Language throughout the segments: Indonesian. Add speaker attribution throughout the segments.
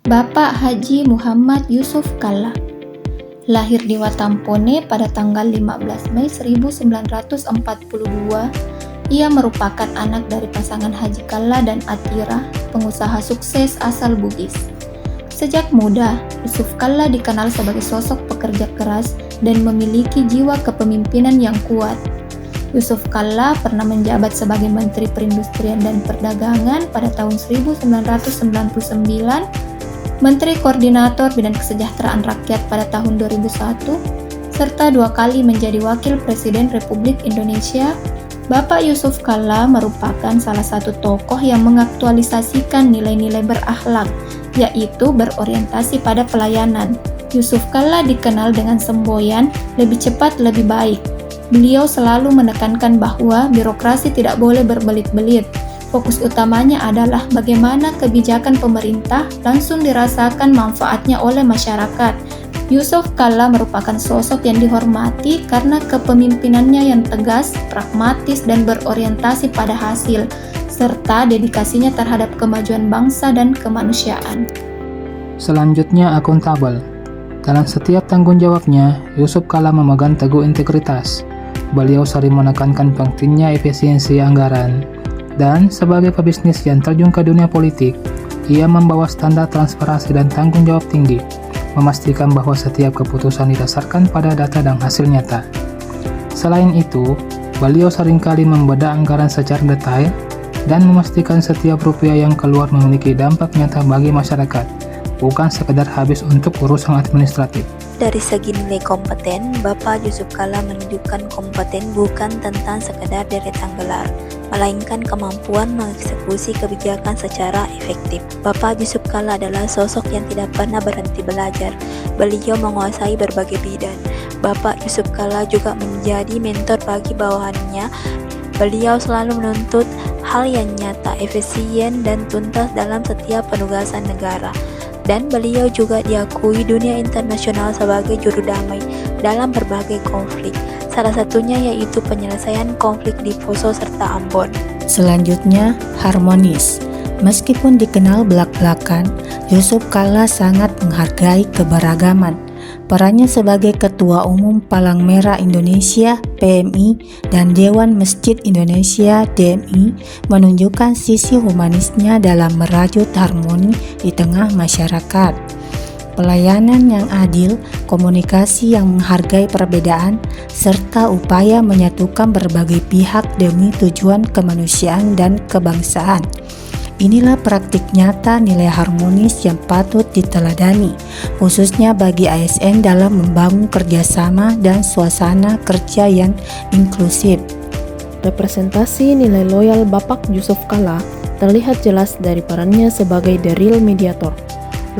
Speaker 1: Bapak Haji Muhammad Yusuf Kalla. Lahir di Watampone pada tanggal 15 Mei 1942, ia merupakan anak dari pasangan Haji Kalla dan Atira, pengusaha sukses asal Bugis. Sejak muda, Yusuf Kalla dikenal sebagai sosok pekerja keras dan memiliki jiwa kepemimpinan yang kuat. Yusuf Kalla pernah menjabat sebagai Menteri Perindustrian dan Perdagangan pada tahun 1999, Menteri Koordinator Bidang Kesejahteraan Rakyat pada tahun 2001, serta 2 kali menjadi Wakil Presiden Republik Indonesia. Bapak Yusuf Kalla merupakan salah satu tokoh yang mengaktualisasikan nilai-nilai berakhlak, yaitu berorientasi pada pelayanan. Yusuf Kalla dikenal dengan semboyan lebih cepat lebih baik. Beliau selalu menekankan bahwa birokrasi tidak boleh berbelit-belit. Fokus utamanya adalah bagaimana kebijakan pemerintah langsung dirasakan manfaatnya oleh masyarakat. Yusuf Kalla merupakan sosok yang dihormati karena kepemimpinannya yang tegas, pragmatis, dan berorientasi pada hasil, serta dedikasinya terhadap kemajuan bangsa dan kemanusiaan.
Speaker 2: Selanjutnya, akuntabel. Dalam setiap tanggung jawabnya, Yusuf Kalla memegang teguh integritas. Beliau sering menekankan pentingnya efisiensi anggaran, dan sebagai pebisnis yang terjun ke dunia politik, ia membawa standar transparansi dan tanggung jawab tinggi, memastikan bahwa setiap keputusan didasarkan pada data dan hasil nyata. Selain itu, beliau seringkali membedah anggaran secara detail dan memastikan setiap rupiah yang keluar memiliki dampak nyata bagi masyarakat, bukan sekedar habis untuk urusan administratif.
Speaker 3: Dari segi nilai kompeten, Bapak Yusuf Kalla menunjukkan kompeten bukan tentang sekedar deretan gelar, melainkan kemampuan mengeksekusi kebijakan secara efektif. Bapak Yusuf Kalla adalah sosok yang tidak pernah berhenti belajar. Beliau menguasai berbagai bidang. Bapak Yusuf Kalla juga menjadi mentor bagi bawahannya. Beliau selalu menuntut hal yang nyata, efisien, dan tuntas dalam setiap penugasan negara. Dan beliau juga diakui dunia internasional sebagai juru damai dalam berbagai konflik. Salah satunya yaitu penyelesaian konflik di Poso serta Ambon.
Speaker 4: Selanjutnya, harmonis. Meskipun dikenal belak-belakan, Yusuf Kalla sangat menghargai keberagaman. Perannya sebagai Ketua Umum Palang Merah Indonesia (PMI) dan Dewan Masjid Indonesia (DMI) menunjukkan sisi humanisnya dalam merajut harmoni di tengah masyarakat. Pelayanan yang adil, komunikasi yang menghargai perbedaan, serta upaya menyatukan berbagai pihak demi tujuan kemanusiaan dan kebangsaan. Inilah praktik nyata nilai harmonis yang patut diteladani, khususnya bagi ASN dalam membangun kerjasama dan suasana kerja yang inklusif.
Speaker 5: Representasi nilai loyal Bapak Yusuf Kalla terlihat jelas dari perannya sebagai the real mediator.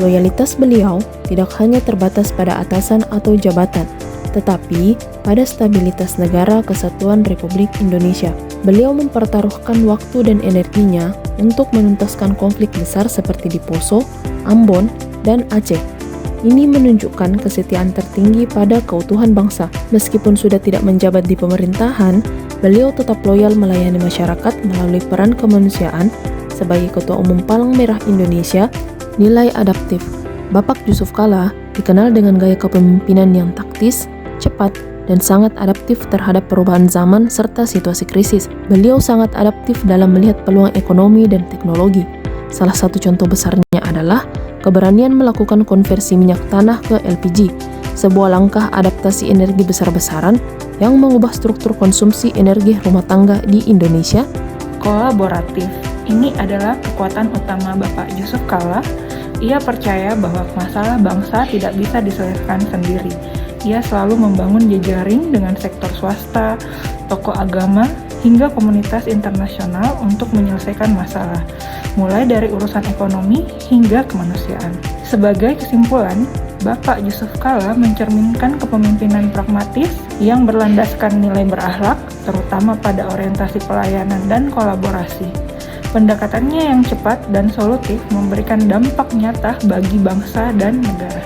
Speaker 5: Loyalitas beliau tidak hanya terbatas pada atasan atau jabatan, tetapi pada stabilitas negara kesatuan Republik Indonesia. Beliau mempertaruhkan waktu dan energinya untuk menuntaskan konflik besar seperti di Poso, Ambon, dan Aceh. Ini menunjukkan kesetiaan tertinggi pada keutuhan bangsa. Meskipun sudah tidak menjabat di pemerintahan, beliau tetap loyal melayani masyarakat melalui peran kemanusiaan sebagai Ketua Umum Palang Merah Indonesia. Nilai adaptif. Bapak Yusuf Kalla dikenal dengan gaya kepemimpinan yang taktis, cepat, dan sangat adaptif terhadap perubahan zaman serta situasi krisis. Beliau sangat adaptif dalam melihat peluang ekonomi dan teknologi. Salah satu contoh besarnya adalah keberanian melakukan konversi minyak tanah ke LPG, sebuah langkah adaptasi energi besar-besaran yang mengubah struktur konsumsi energi rumah tangga di Indonesia.
Speaker 6: Kolaboratif. Ini adalah kekuatan utama Bapak Yusuf Kalla. Ia percaya bahwa masalah bangsa tidak bisa diselesaikan sendiri. Ia selalu membangun jejaring dengan sektor swasta, tokoh agama, hingga komunitas internasional untuk menyelesaikan masalah, mulai dari urusan ekonomi hingga kemanusiaan. Sebagai kesimpulan, Bapak Yusuf Kalla mencerminkan kepemimpinan pragmatis yang berlandaskan nilai berakhlak, terutama pada orientasi pelayanan dan kolaborasi. Pendekatannya yang cepat dan solutif memberikan dampak nyata bagi bangsa dan negara.